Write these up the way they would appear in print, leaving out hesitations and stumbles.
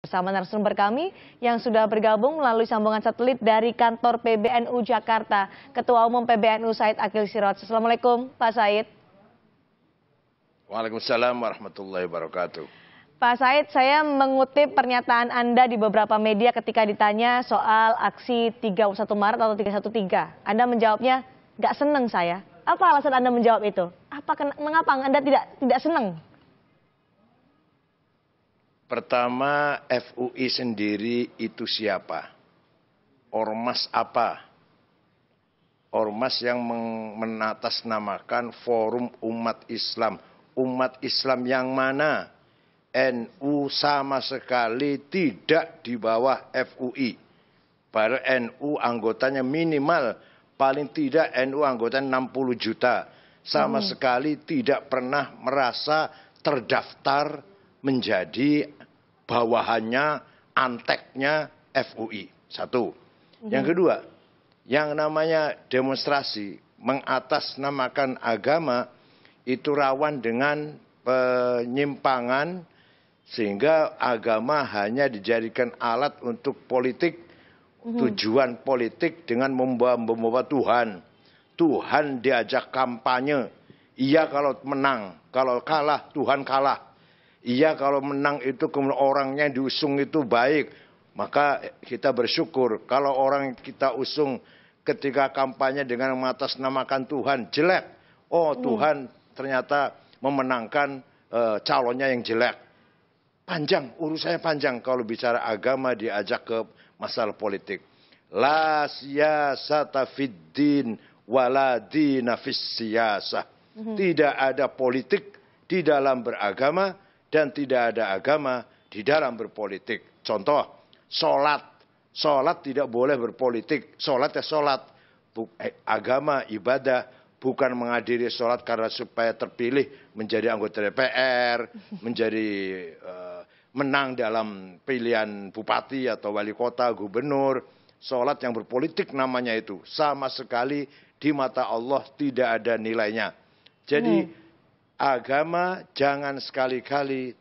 Bersama narasumber kami yang sudah bergabung melalui sambungan satelit dari kantor PBNU Jakarta, Ketua Umum PBNU Said Akil Sirot. Assalamualaikum Pak Said. Waalaikumsalam warahmatullahi wabarakatuh. Pak Said, saya mengutip pernyataan Anda di beberapa media ketika ditanya soal aksi 31 Maret atau 313. Anda menjawabnya, nggak seneng saya. Apa alasan Anda menjawab itu? Mengapa Anda tidak senang? Pertama, FUI sendiri itu siapa? Ormas apa? Ormas yang menatasnamakan Forum Umat Islam. Umat Islam yang mana? NU sama sekali tidak di bawah FUI. Padahal NU anggotanya minimal, paling tidak NU anggotanya 60 juta. Sama sekali tidak pernah merasa terdaftar menjadi bawahannya, anteknya FUI. Satu. Yang kedua, yang namanya demonstrasi mengatasnamakan agama itu rawan dengan penyimpangan sehingga agama hanya dijadikan alat untuk politik, tujuan politik dengan membawa Tuhan. Tuhan diajak kampanye. Iya kalau menang, kalau kalah Tuhan kalah. Iya kalau menang itu kemudian orangnya yang diusung itu baik, maka kita bersyukur. Kalau orang kita usung ketika kampanye dengan mengatasnamakan Tuhan jelek, oh Tuhan ternyata memenangkan calonnya yang jelek. Panjang, urusannya panjang kalau bicara agama diajak ke masalah politik. La siyasata fid din wala dina fis siyasah. Tidak ada politik di dalam beragama dan tidak ada agama di dalam berpolitik. Contoh, sholat. Sholat tidak boleh berpolitik. Sholat ya sholat. Agama, ibadah, bukan menghadiri sholat karena supaya terpilih menjadi anggota DPR, menjadi menang dalam pilihan bupati atau wali kota, gubernur. Sholat yang berpolitik namanya itu. Sama sekali di mata Allah tidak ada nilainya. Jadi agama jangan sekali-kali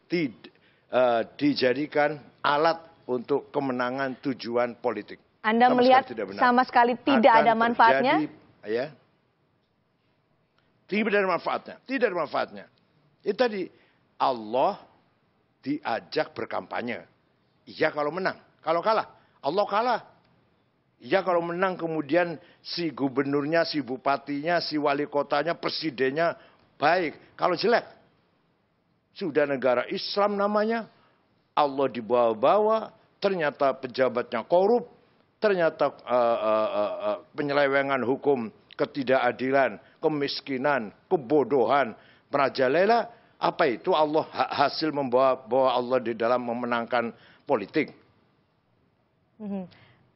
dijadikan alat untuk kemenangan tujuan politik. Anda melihat sama sekali tidak ada manfaatnya? Ya, tidak ada manfaatnya. Tidak ada manfaatnya. Itu tadi Allah diajak berkampanye. Iya kalau menang. Kalau kalah, Allah kalah. Iya kalau menang kemudian si gubernurnya, si bupatinya, si wali kotanya, presidennya baik. Kalau jelek, sudah negara Islam namanya, Allah dibawa-bawa, ternyata pejabatnya korup, ternyata penyelewengan hukum, ketidakadilan, kemiskinan, kebodohan, merajalela. Apa itu Allah hasil membawa Allah di dalam memenangkan politik?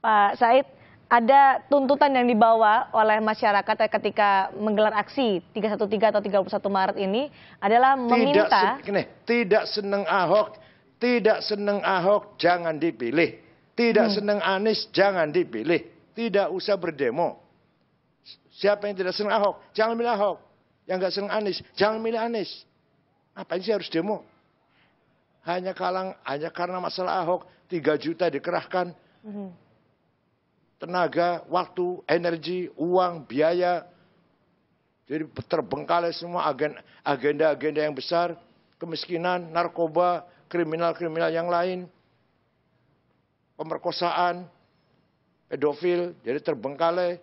Pak Said, ada tuntutan yang dibawa oleh masyarakat ketika menggelar aksi 313 atau 31 Maret ini adalah meminta... Tidak senang Ahok, jangan dipilih. Tidak senang Anies, jangan dipilih. Tidak usah berdemo. Siapa yang tidak senang Ahok, jangan milih Ahok. Yang nggak senang Anies, jangan milih Anies. Apa sih harus demo? Hanya karena masalah Ahok, 3 juta dikerahkan. Tenaga, waktu, energi, uang, biaya. Jadi terbengkalai semua agenda-agenda yang besar. Kemiskinan, narkoba, kriminal-kriminal yang lain. Pemerkosaan, pedofil, jadi terbengkalai.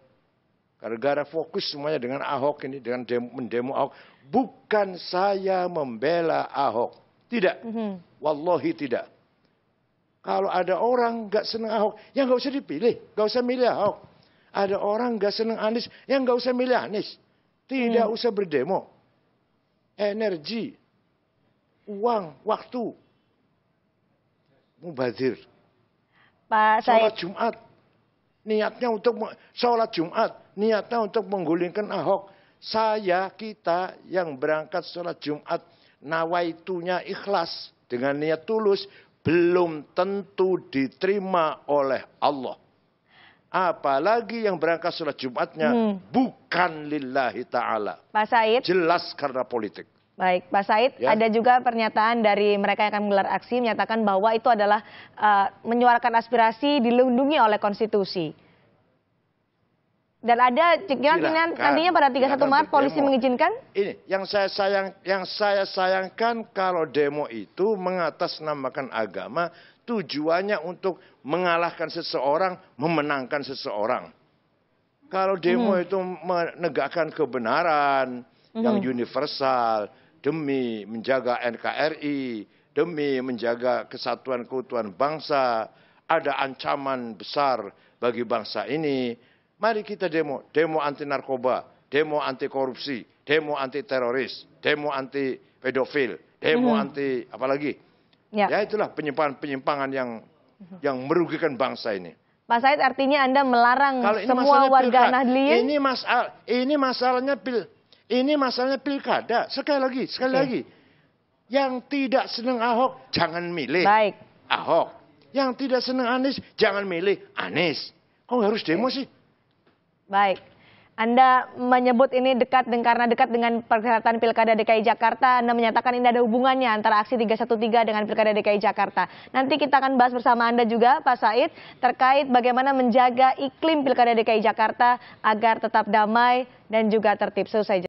Gara-gara fokus semuanya dengan Ahok ini, dengan mendemo Ahok. Bukan saya membela Ahok. Tidak. Wallahi tidak. Kalau ada orang nggak senang Ahok, ya nggak usah dipilih, nggak usah milih Ahok. Ada orang nggak senang Anies, ya nggak usah milih Anies. Tidak usah berdemo. Energi, uang, waktu, mubazir. Pak Said. Sholat Jumat, niatnya untuk menggulingkan Ahok. Kita yang berangkat sholat Jumat, nawaitunya ikhlas dengan niat tulus, belum tentu diterima oleh Allah. Apalagi yang berangkat sholat Jumatnya bukan lillahi ta'ala. Pak Said. Jelas karena politik. Baik, Pak Said, Ya. ada juga pernyataan dari mereka yang akan menggelar aksi menyatakan bahwa itu adalah menyuarakan aspirasi dilindungi oleh konstitusi. Dan ada Silakan, nantinya pada 31 silakan Maret polisi berdemo. mengizinkan? Ini yang saya sayangkan kalau demo itu mengatasnamakan agama, tujuannya untuk mengalahkan seseorang, memenangkan seseorang. Kalau demo itu menegakkan kebenaran yang universal demi menjaga NKRI, demi menjaga kesatuan keutuhan bangsa, ada ancaman besar bagi bangsa ini. Mari kita demo, demo anti narkoba, demo anti korupsi, demo anti teroris, demo anti pedofil, demo anti apalagi. Ya. Ya itulah penyimpangan-penyimpangan yang merugikan bangsa ini. Pak Said, artinya Anda melarang Kalau ini semua masalahnya warga pilkada, Nahdliyin? ini masalahnya pilkada. Sekali lagi. Yang tidak senang Ahok jangan milih Baik. Ahok. Yang tidak senang Anies jangan milih Anies. Kok harus demo sih? Baik. Anda menyebut ini karena dekat dengan perhelatan Pilkada DKI Jakarta. Anda menyatakan ini ada hubungannya antara aksi 313 dengan Pilkada DKI Jakarta. Nanti kita akan bahas bersama Anda juga, Pak Said, terkait bagaimana menjaga iklim Pilkada DKI Jakarta agar tetap damai dan juga tertib. Selesai.